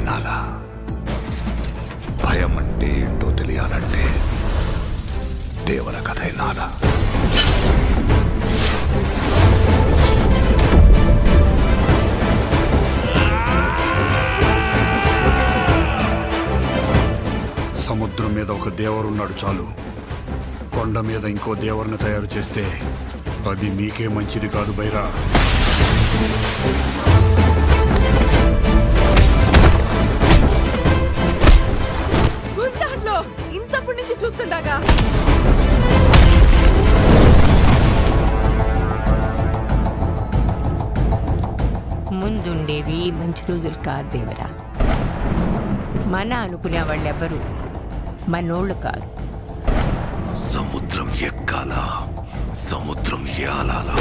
వినాలా? భయం అంటే ఏంటో తెలియాలంటే దేవర కథ వినాలా? సముద్రం మీద ఒక దేవరున్నాడు చాలు. కొండ మీద ఇంకో దేవరుని తయారు చేస్తే అది మీకే మంచిది కాదు బైరా. ఇంతప్పటి నుంచి చూస్తుండగా ముందుండేవి మంచి రోజులు కాదు దేవరా. మన అనుకునే వాళ్ళెవరు మనోళ్ళు కాదు. సముద్రం ఎక్కాలా, సముద్రం ఏలాలా?